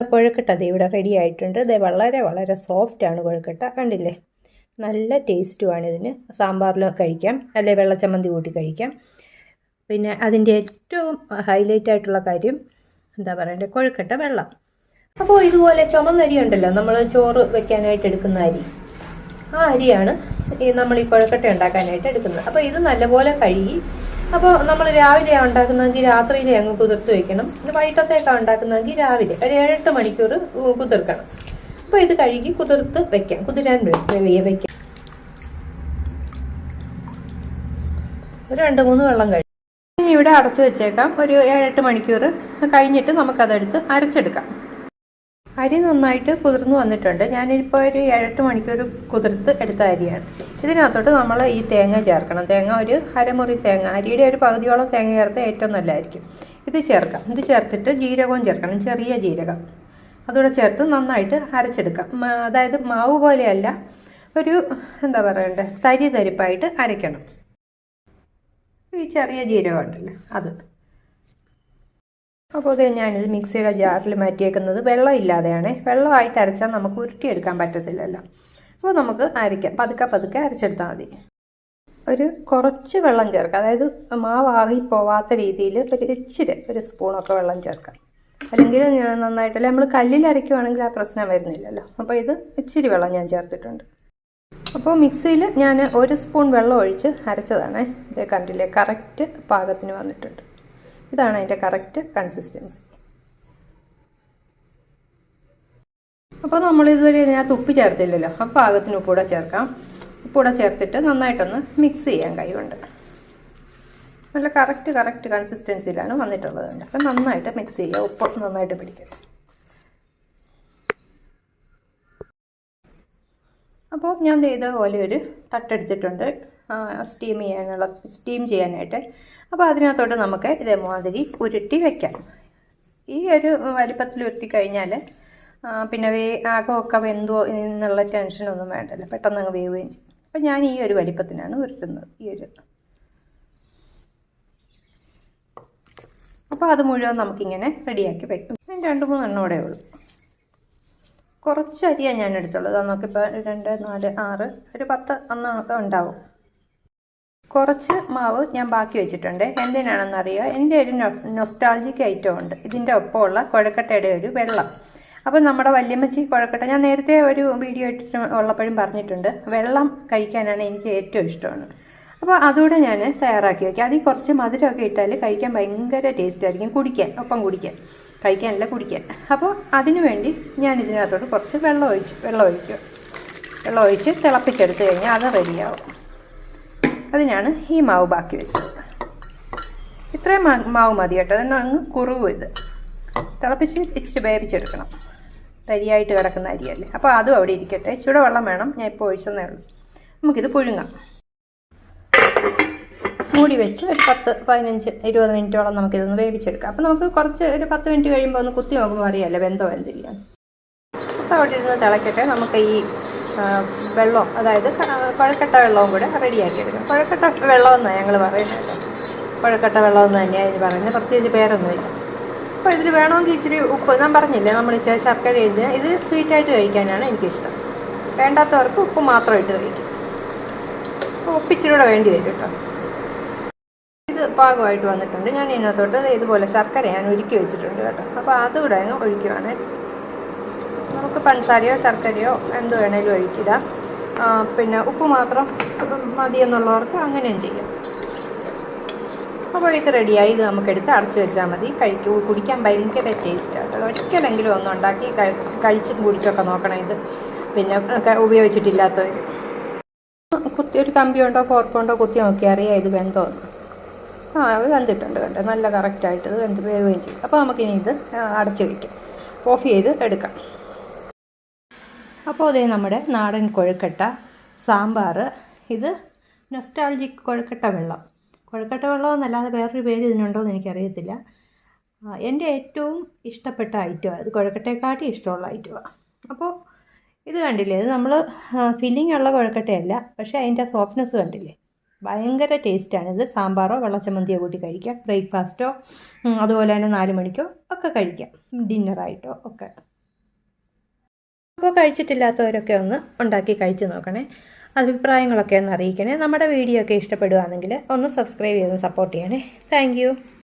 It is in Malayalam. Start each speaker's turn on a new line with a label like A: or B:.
A: കൊഴുക്കട്ട ദേ ഇവിടെ റെഡി ആയിട്ടുണ്ട്. ഇത് വളരെ വളരെ സോഫ്റ്റാണ് കൊഴുക്കട്ട, കണ്ടില്ലേ? നല്ല ടേസ്റ്റുമാണ് ഇതിന്. സാമ്പാറിലോ കഴിക്കാം, അല്ലെ വെള്ളച്ചമ്മന്തി കൂട്ടി കഴിക്കാം. പിന്നെ അതിൻ്റെ ഏറ്റവും ഹൈലൈറ്റ് ആയിട്ടുള്ള കാര്യം എന്താ പറയണ്ടേ, കൊഴുക്കട്ട വെള്ളം. അപ്പോൾ ഇതുപോലെ ചുമന്നരി ഉണ്ടല്ലോ, നമ്മൾ ചോറ് വെക്കാനായിട്ട് എടുക്കുന്ന അരി, ആ അരിയാണ് നമ്മൾ ഈ കൊഴുക്കട്ട ഉണ്ടാക്കാനായിട്ട് എടുക്കുന്നത്. അപ്പോൾ ഇത് നല്ലപോലെ കഴുകി, അപ്പോൾ നമ്മൾ രാവിലെയാണ് ഉണ്ടാക്കുന്നതെങ്കിൽ രാത്രിയിലെ അങ്ങ് കുതിർത്ത് വെക്കണം. വൈകിട്ടത്തേക്കാണ് ഉണ്ടാക്കുന്നതെങ്കിൽ രാവിലെ ഒരു 7-8 മണിക്കൂർ കുതിർക്കണം. അപ്പോൾ ഇത് കഴുകി കുതിർത്ത് വെക്കാം, കുതിരാൻ വെക്കാം. ഒരു 2-3 വെള്ളം കഴിഞ്ഞ് ഇനി ഇവിടെ അടച്ചു വെച്ചേക്കാം. ഒരു 7-8 മണിക്കൂർ കഴിഞ്ഞിട്ട് നമുക്കതെടുത്ത് അരച്ചെടുക്കാം. അരി നന്നായിട്ട് കുതിർന്ന് വന്നിട്ടുണ്ട്. ഞാനിപ്പോൾ ഒരു 7-8 മണിക്കൂർ കുതിർത്ത് എടുത്ത അരിയാണ്. ഇതിനകത്തോട്ട് നമ്മൾ ഈ തേങ്ങ ചേർക്കണം. തേങ്ങ ഒരു അരമുറി തേങ്ങ, അരിയുടെ ഒരു പകുതിയോളം തേങ്ങ ചേർത്ത് ഏറ്റവും നല്ലതായിരിക്കും. ഇത് ചേർക്കാം. ഇത് ചേർത്തിട്ട് ജീരകവും ചേർക്കണം, ചെറിയ ജീരകം അതുകൂടെ ചേർത്ത് നന്നായിട്ട് അരച്ചെടുക്കാം. അതായത് മാവ് പോലെയല്ല, ഒരു എന്താ പറയണ്ടേ, തരിപ്പായിട്ട് അരയ്ക്കണം. ഈ ചെറിയ ജീരകം ഉണ്ടല്ലോ അത്. അപ്പോൾ ഇത് ഞാനിത് മിക്സിയുടെ ജാറിൽ മാറ്റിയേക്കുന്നത് വെള്ളം ഇല്ലാതെയാണ്. വെള്ളമായിട്ട് അരച്ചാൽ നമുക്ക് ഉരുട്ടിയെടുക്കാൻ പറ്റത്തില്ലല്ലോ. അപ്പോൾ നമുക്ക് അരയ്ക്കാം, പതുക്കെ അരച്ചെടുത്താൽ മതി. ഒരു കുറച്ച് വെള്ളം ചേർക്കാം, അതായത് മാവാകി പോവാത്ത രീതിയിൽ ഒരു സ്പൂണൊക്കെ വെള്ളം ചേർക്കാം. അല്ലെങ്കിൽ നന്നായിട്ടല്ലേ, നമ്മൾ കല്ലിൽ അരയ്ക്കുവാണെങ്കിൽ ആ പ്രശ്നം വരുന്നില്ലല്ലോ. അപ്പോൾ ഇത് ഇച്ചിരി വെള്ളം ഞാൻ ചേർത്തിട്ടുണ്ട്. അപ്പോൾ മിക്സിയിൽ ഞാൻ 1 സ്പൂൺ വെള്ളം ഒഴിച്ച് അരച്ചതാണ്. ഇത് കണ്ടില്ലേ, കറക്റ്റ് പാകത്തിന് വന്നിട്ടുണ്ട്. ഇതാണ് അതിൻ്റെ കറക്റ്റ് കൺസിസ്റ്റൻസി. അപ്പോൾ നമ്മളിതുവരെ ഇതിനകത്ത് ഉപ്പ് ചേർത്തില്ലല്ലോ, അപ്പോൾ പാകത്തിന് ഉപ്പൂടെ ചേർക്കാം. ഉപ്പൂടെ ചേർത്തിട്ട് നന്നായിട്ടൊന്ന് മിക്സ് ചെയ്യാം കൈ കൊണ്ട്. നല്ല കറക്റ്റ് കൺസിസ്റ്റൻസിയിലാണ് വന്നിട്ടുള്ളത്. അപ്പോൾ നന്നായിട്ട് മിക്സ് ചെയ്യുക, ഉപ്പ് നന്നായിട്ട് പിടിക്കും. അപ്പോൾ ഞാൻ ഇതേപോലെ ഒരു തട്ടെടുത്തിട്ടുണ്ട് സ്റ്റീം ചെയ്യാനായിട്ട്. അപ്പോൾ അതിനകത്തോട്ട് നമുക്ക് ഇതേമാതിരി ഉരുട്ടി വയ്ക്കാം. ഈ ഒരു വലിപ്പത്തിൽ ഉരുട്ടി കഴിഞ്ഞാൽ പിന്നെ ആകമൊക്കെ വെന്തോ എന്നുള്ള ടെൻഷനൊന്നും വേണ്ടല്ലോ, പെട്ടെന്ന് അങ്ങ് വേവുകയും ചെയ്യും. അപ്പോൾ ഞാൻ ഈ ഒരു വലിപ്പത്തിനാണ് ഉരുട്ടുന്നത്. അപ്പോൾ അത് മുഴുവൻ നമുക്കിങ്ങനെ റെഡിയാക്കി വയ്ക്കും. 2-3 എണ്ണോടെ ഉള്ളൂ. കുറച്ച് അരിയാണ് ഞാൻ എടുത്തുള്ളത്. നമുക്കിപ്പോൾ 2, 4, 6, ഒരു 10 എണ്ണമൊക്കെ ഉണ്ടാവും. കുറച്ച് മാവ് ഞാൻ ബാക്കി വെച്ചിട്ടുണ്ട്. എന്തിനാണെന്നറിയോ, എൻ്റെ ഒരു നൊസ്റ്റാൾജിക് ഐറ്റം ഉണ്ട്. ഇതിൻ്റെ ഒപ്പമുള്ള കുഴക്കട്ടയുടെ ഒരു വെള്ളം. അപ്പോൾ നമ്മുടെ വല്യമ്മച്ചി കുഴക്കട്ട ഞാൻ നേരത്തെ ഒരു വീഡിയോ ഇട്ടിട്ട് ഉള്ളപ്പോഴും പറഞ്ഞിട്ടുണ്ട്, വെള്ളം കഴിക്കാനാണ് എനിക്ക് ഏറ്റവും ഇഷ്ടമാണ്. അപ്പോൾ അതുകൂടെ ഞാൻ തയ്യാറാക്കി വയ്ക്കാം. അതിൽ കുറച്ച് മധുരമൊക്കെ ഇട്ടാൽ കഴിക്കാൻ ഭയങ്കര ടേസ്റ്റ് ആയിരിക്കും, ഒപ്പം കുടിക്കാൻ, കഴിക്കാനല്ല കുടിക്കാൻ. അപ്പോൾ അതിനു വേണ്ടി ഞാൻ ഇതിനകത്തോട്ട് കുറച്ച് വെള്ളം ഒഴിച്ച് തിളപ്പിച്ചെടുത്ത് കഴിഞ്ഞാൽ അത് റെഡിയാവും. അതിനാണ് ഈ മാവ് ബാക്കി വെച്ചത്. ഇത്രയും മാവ് മതി കേട്ടോ. അതിന് അങ്ങ് കുറുവ് ഇത് തിളപ്പിച്ച് ഇച്ചിരി വേവിച്ചെടുക്കണം. തരിയായിട്ട് കിടക്കുന്ന അരിയല്ലേ. അപ്പോൾ അതും അവിടെ ഇരിക്കട്ടെ. ചൂടുവെള്ളം വേണം, ഞാൻ ഇപ്പോൾ ഒഴിച്ചെന്നേ ഉള്ളൂ. നമുക്കിത് പുഴുങ്ങാം. മൂടി വെച്ച് ഒരു 10-15-20 മിനിറ്റോളം നമുക്കിതൊന്ന് വേവിച്ചെടുക്കാം. അപ്പോൾ നമുക്ക് കുറച്ച് ഒരു 10 മിനിറ്റ് കഴിയുമ്പോൾ ഒന്ന് കുത്തി നോക്കുമ്പോൾ അറിയാമല്ലോ വെന്തോ വെന്തില്ല. അപ്പോൾ അവിടെ ഇരുന്ന് തിളക്കട്ടെ. നമുക്ക് ഈ വെള്ളം, അതായത് കുഴക്കട്ട വെള്ളവും കൂടെ റെഡിയാക്കി എടുക്കാം. കുഴക്കട്ട വെള്ളം എന്നാണ് ഞങ്ങൾ പറയുന്നത്. കുഴക്കട്ട വെള്ളം എന്ന് തന്നെയാണ് ഇതിന് പറയുന്നത്, പ്രത്യേകിച്ച് പേരൊന്നുമില്ല. അപ്പോൾ ഇതിൽ വേണമെങ്കിൽ ഇച്ചിരി ഉപ്പ്, ഞാൻ പറഞ്ഞില്ലേ നമ്മൾ ഇച്ചിരി ശർക്കര എഴുതുക. ഇത് സ്വീറ്റായിട്ട് കഴിക്കാനാണ് എനിക്കിഷ്ടം. വേണ്ടാത്തവർക്ക് ഉപ്പ് മാത്രം ഇട്ട് കഴിക്കും. ഉപ്പിച്ചിരി കൂടെ വേണ്ടി വരും കേട്ടോ. ഇത് പാകമായിട്ട് വന്നിട്ടുണ്ട്. ഞാൻ ഇതിനകത്തോട്ട് ഇതുപോലെ ശർക്കര ഞാൻ ഉരുക്കി വെച്ചിട്ടുണ്ട് കേട്ടോ. അപ്പോൾ അതുകൂടെ അങ്ങ് ഒഴിക്കുവാണ്. നമുക്ക് പഞ്ചസാരയോ ശർക്കരയോ എന്ത് വേണേലും ഒഴിക്കിടാം. പിന്നെ ഉപ്പ് മാത്രം മതി എന്നുള്ളവർക്ക് അങ്ങനെയും ചെയ്യാം. അപ്പോൾ ഇത് റെഡിയായി. ഇത് നമുക്കെടുത്ത് അടച്ചു വെച്ചാൽ മതി. കുടിക്കാൻ ഭയങ്കര ടേസ്റ്റാണ്. ഒരിക്കലെങ്കിലും ഒന്ന് ഉണ്ടാക്കി കഴിച്ചും കുടിച്ചൊക്കെ നോക്കണം. ഇത് പിന്നെ ഉപയോഗിച്ചിട്ടില്ലാത്തവർ ഒരു കമ്പിയുണ്ടോ ഫോർക്കുണ്ടോ കുത്തി നോക്കി അറിയാം ഇത് വെന്തോന്ന്. അത് വെന്തിട്ടുണ്ട് കേട്ടോ, നല്ല കറക്റ്റായിട്ട് ഇത് വേവുകയും ചെയ്യും. അപ്പോൾ നമുക്കിനി ഇത് അടച്ചു വയ്ക്കാം, ഓഫ് ചെയ്ത് എടുക്കാം. അപ്പോൾ അതേ നമ്മുടെ നാടൻ കൊഴുക്കട്ട സാമ്പാർ. ഇത് നൊസ്റ്റാൾജിക് കൊഴുക്കട്ട വെള്ളം എന്നല്ലാതെ വേറൊരു പേര് ഇതിനുണ്ടോയെന്ന് എനിക്കറിയത്തില്ല. എൻ്റെ ഏറ്റവും ഇഷ്ടപ്പെട്ട ഐറ്റമാണ് ഇത്. കുഴക്കട്ടയെക്കാട്ടി ഇഷ്ടമുള്ള ഐറ്റമാണ്. അപ്പോൾ ഇത് കണ്ടില്ലേ, ഇത് നമ്മൾ ഫില്ലിംഗ് ഉള്ള കുഴക്കട്ടയല്ല, പക്ഷേ അതിൻ്റെ സോഫ്റ്റ്നെസ് കണ്ടില്ലേ, ഭയങ്കര ടേസ്റ്റാണിത്. സാമ്പാറോ വെള്ളച്ചമ്മന്തിയോ കൂട്ടി കഴിക്കാം, ബ്രേക്ക്ഫാസ്റ്റോ അതുപോലെ തന്നെ 4 മണിക്കോ ഒക്കെ കഴിക്കാം, ഡിന്നറായിട്ടോ ഒക്കെ. അപ്പോൾ കഴിച്ചിട്ടില്ലാത്തവരൊക്കെ ഒന്ന് ഉണ്ടാക്കി കഴിച്ച് നോക്കണേ. അഭിപ്രായങ്ങളൊക്കെ ഒന്ന് അറിയിക്കണേ. നമ്മുടെ വീഡിയോ ഒക്കെ ഇഷ്ടപ്പെടുകയാണെങ്കിൽ ഒന്ന് സബ്സ്ക്രൈബ് ചെയ്ത് സപ്പോർട്ട് ചെയ്യണേ. താങ്ക്